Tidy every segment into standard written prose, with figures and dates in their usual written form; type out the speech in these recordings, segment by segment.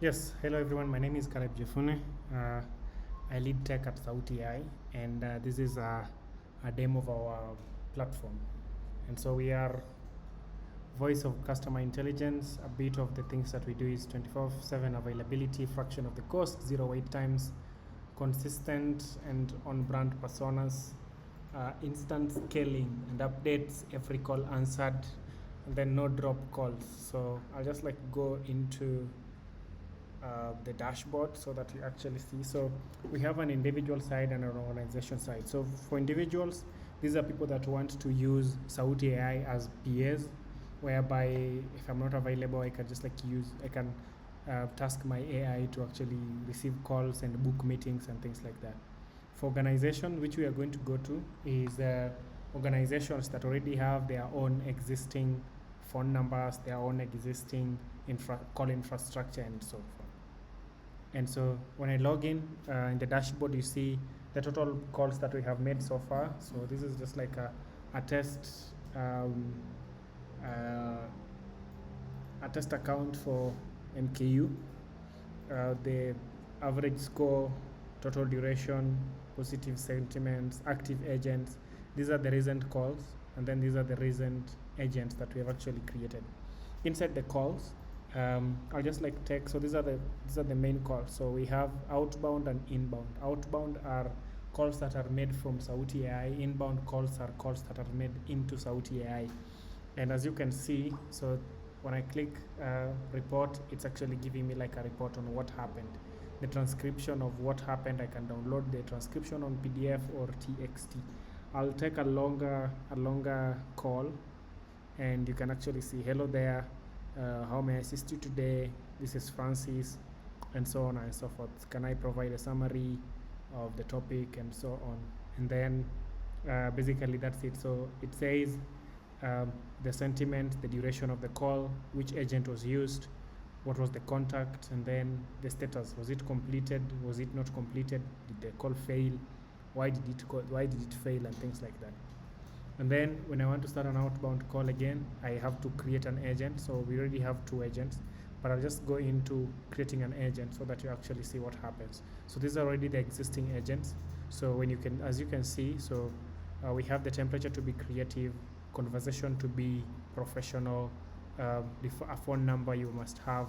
Yes, hello everyone. My name is Caleb Jefune. I lead tech at Sauti AI, and this is a demo of our platform. And so we are voice of customer intelligence. A bit of the things that we do is 24/7 availability, fraction of the cost, zero wait times, consistent and on-brand personas, instant scaling and updates, every call answered, and then no drop calls. So I'll just like go into the dashboard so that you actually see. So we have an individual side and an organization side. So for individuals, these are people that want to use Sauti AI as PAs, whereby if I'm not available, I can just I can task my AI to actually receive calls and book meetings and things like that. For organization, which we are going to go to, is organizations that already have their own existing phone numbers, their own existing call infrastructure, and so forth. And so when I log in the dashboard, you see the total calls that we have made so far. So this is just like a test a test account for MKU. The average score, total duration, positive sentiments, active agents. These are the recent calls, and then these are the recent agents that we have actually created. Inside the calls, I'll just like take. So these are the main calls. So we have outbound and inbound. Outbound are calls that are made from Sauti AI. Inbound calls are calls that are made into Sauti AI. And as you can see, so when I click report, it's actually giving me like a report on what happened. The transcription of what happened, I can download the transcription on PDF or TXT. I'll take a longer call, and you can actually see, hello there, how may I assist you today? This is Francis, and so on and so forth. Can I provide a summary of the topic, and so on? And then basically that's it. So it says the sentiment, the duration of the call, which agent was used, what was the contact, and then the status. Was it completed? Was it not completed? Did the call fail? Why did it fail, and things like that. And then when I want to start an outbound call again, I have to create an agent. So we already have two agents, but I'll just go into creating an agent so that you actually see what happens. So these are already the existing agents. So as you can see, so we have the temperature to be creative, conversation to be professional, a phone number you must have,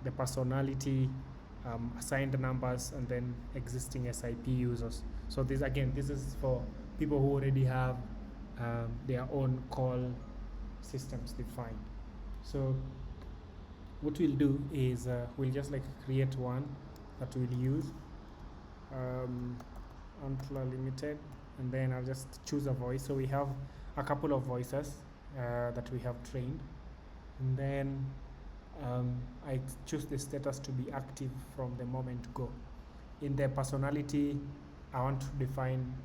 the personality, assigned numbers, and then existing SIP users. So this is for people who already have their own call systems defined. So what we'll do is we'll just like create one that we'll use, Antler Limited, and then I'll just choose a voice. So we have a couple of voices that we have trained, and then I choose the status to be active from the moment go. In the personality, I want to define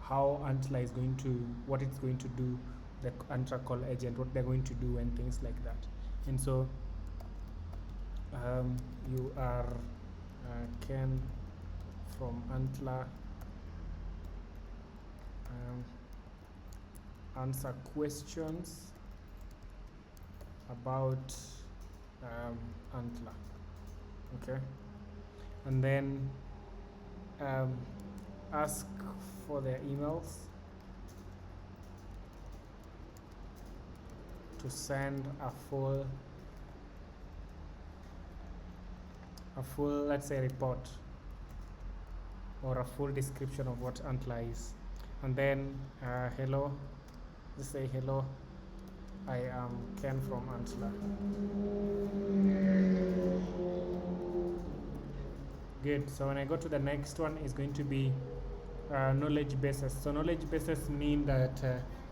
how Antler is going to, what it's going to do, the Antler call agent, what they're going to do, and things like that. And so you are Ken from Antler. Answer questions about Antler. Okay, and then ask for their emails, to send a full let's say report or a full description of what Antler is. And then hello, just say hello, I am Ken from Antler. Good. So when I go to the next one, is going to be knowledge bases. So knowledge bases mean that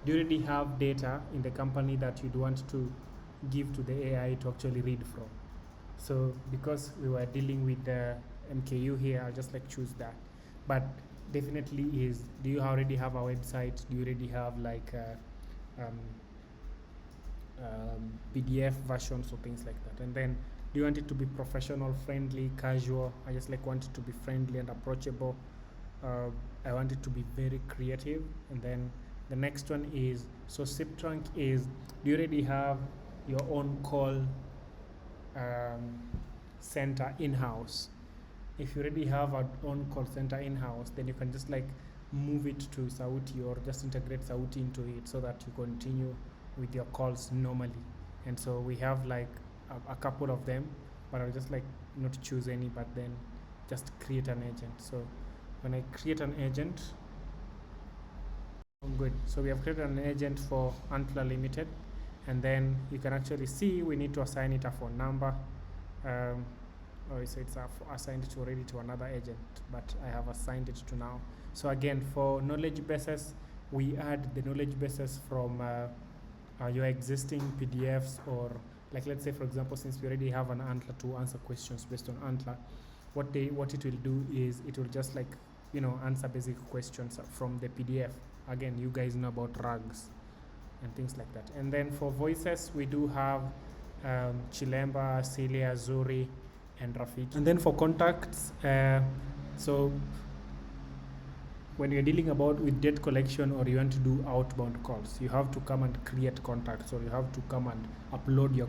do you already have data in the company that you'd want to give to the AI to actually read from? So because we were dealing with the MKU here, I'll just like choose that. But definitely is, do you already have a website? Do you already have like PDF versions or things like that? And then do you want it to be professional, friendly, casual? I just like want it to be friendly and approachable. I want it to be very creative. And then the next one is, so SIP trunk is, do you already have your own call center in-house. If you already have our own call center in-house, then you can just like move it to Sauti or just integrate Sauti into it so that you continue with your calls normally. And so we have like a couple of them, but I'll just like not choose any, but then just create an agent. So when I create an agent, good. So we have created an agent for Antler Limited, and then you can actually see we need to assign it a phone number. So it's assigned it already to another agent, but I have assigned it to now. So again, for knowledge bases, we add the knowledge bases from your existing PDFs, or like let's say for example, since we already have an Antler to answer questions based on Antler, what it will do is it will just like answer basic questions from the PDF. Again, you guys know about rugs and things like that. And then for voices, we do have Chilemba, Celia, Zuri, and Rafiki. And then for contacts, so when you're dealing with debt collection or you want to do outbound calls, you have to come and create contacts, or you have to come and upload your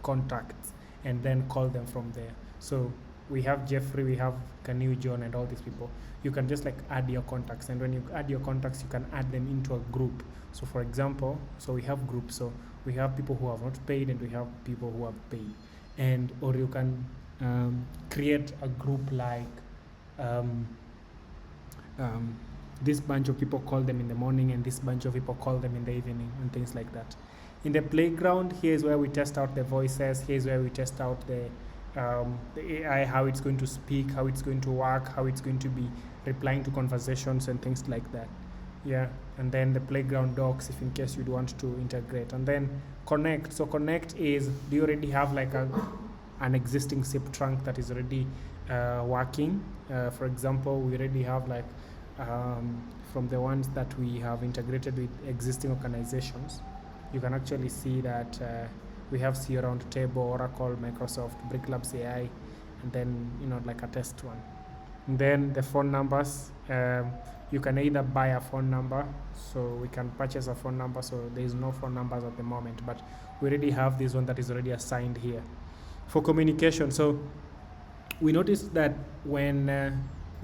contacts and then call them from there. So we have Jeffrey, we have Kanu, John, and all these people. You can just like add your contacts, and when you add your contacts, you can add them into a group. So for example, so we have groups, so we have people who have not paid and we have people who have paid. And or you can create a group like this bunch of people call them in the morning and this bunch of people call them in the evening, and things like that. In the playground, here's where we test out the voices, here's where we test out the AI, how it's going to speak, how it's going to work, how it's going to be replying to conversations and things like that. Yeah, and then the playground docs, if in case you'd want to integrate. And then connect. So connect is, do you already have like an existing SIP trunk that is already working? For example, we already have like from the ones that we have integrated with existing organizations, you can actually see that we have C Roundtable, Oracle, Microsoft, Bricklabs AI, and then like a test one. And then the phone numbers, you can either buy a phone number, so we can purchase a phone number, so there is no phone numbers at the moment, but we already have this one that is already assigned here. For communication, so we noticed that when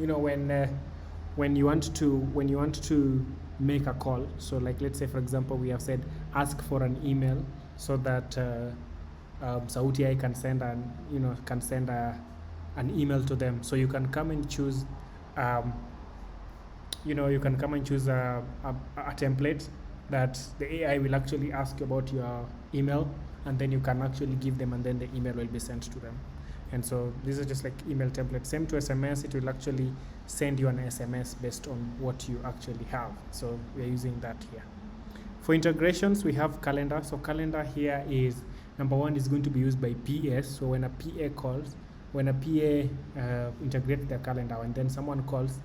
you want to make a call, so like let's say for example we have said ask for an email so that Sauti AI can send an email to them. So you can come and choose a template that the AI will actually ask you about your email, and then you can actually give them, and then the email will be sent to them. And so these are just like email templates. Same to SMS, it will actually send you an SMS based on what you actually have. So we are using that here. For integrations, we have calendar. So calendar here is, number one, is going to be used by PAs. So when a PA calls, when a PA integrates their calendar, and then someone calls,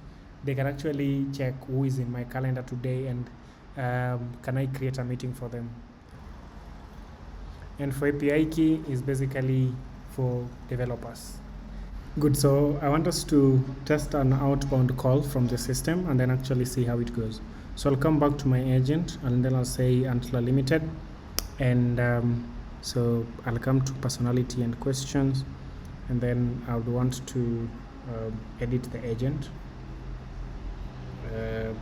they can actually check who is in my calendar today, and can I create a meeting for them. And for API key is basically for developers. Good, so I want us to test an outbound call from the system and then actually see how it goes. So I'll come back to my agent, and then I'll say Antler Limited, and so I'll come to personality and questions, and then I would want to edit the agent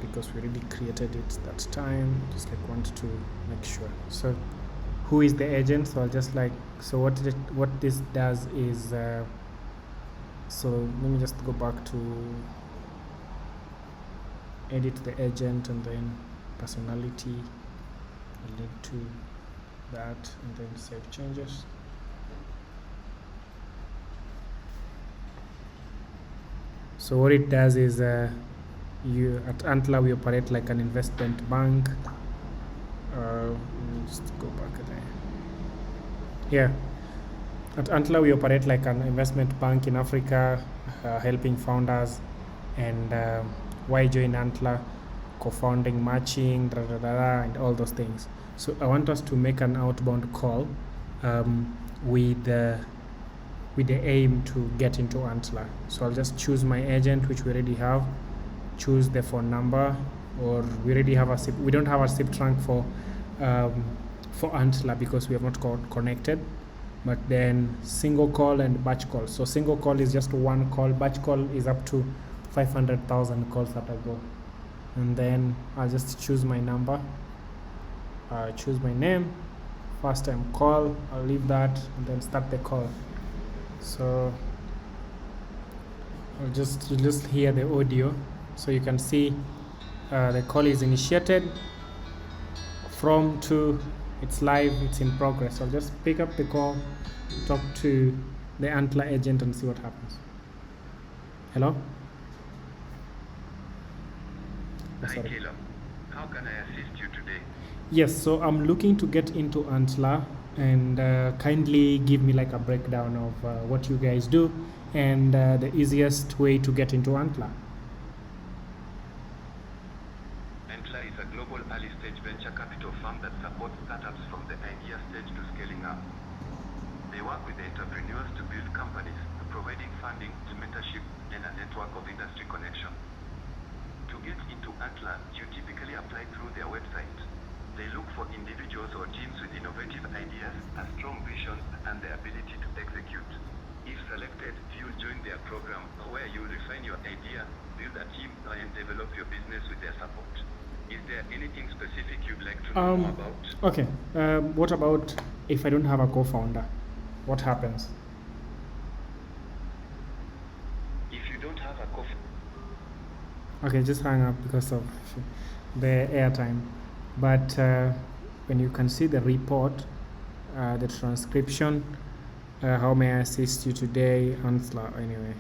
because we already created it that time. Just like want to make sure. So who is the agent? So I'll just like, so what this does is so let me just go back to edit the agent, and then personality, I'll link to that, and then save changes. So what it does is you at Antler we operate like an investment bank. Just go back there. Yeah, at Antler we operate like an investment bank in Africa, helping founders. And why join Antler? Co-founding, matching, and all those things. So I want us to make an outbound call with the aim to get into Antler. So I'll just choose my agent, which we already have, choose the phone number, or we already have a SIP. We don't have a SIP trunk for Antler because we have not connected. but then single call and batch call. So single call is just one call, batch call is up to 500,000 calls that I go. And then I'll just choose my number, choose my name, first time call, I'll leave that and then start the call. So you just hear the audio, so you can see the call is initiated, from to it's live, it's in progress. I'll just pick up the call, talk to the Antler agent and see what happens. Hello? Hi, Caleb. How can I assist you today? Yes, so I'm looking to get into Antler, and kindly give me like a breakdown of what you guys do and the easiest way to get into Antler. Antler is a global early-stage venture capital firm that supports startups from the idea stage to scaling up. They work with entrepreneurs to build companies, providing funding, mentorship, and a network of industry connections. To get into Antler, you typically apply through their website. They look for individuals or teams with innovative ideas, a strong vision, and the ability to execute. If selected, you'll join their program, where you'll refine your idea, build a team, and develop your business with their support. Is there anything specific you'd like to know more about? Okay, what about if I don't have a co-founder? What happens? If you don't have a Okay, just hang up because of the airtime. But when you can see the report, the transcription, how may I assist you today, Antler? Anyway,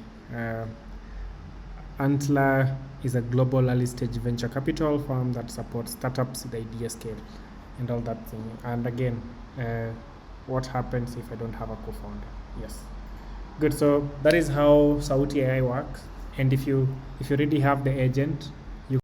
Antler is a global early stage venture capital firm that supports startups with idea scale and all that thing. And again, what happens if I don't have a co-founder? Yes, good. So that is how Sauti AI works. And if you already have the agent,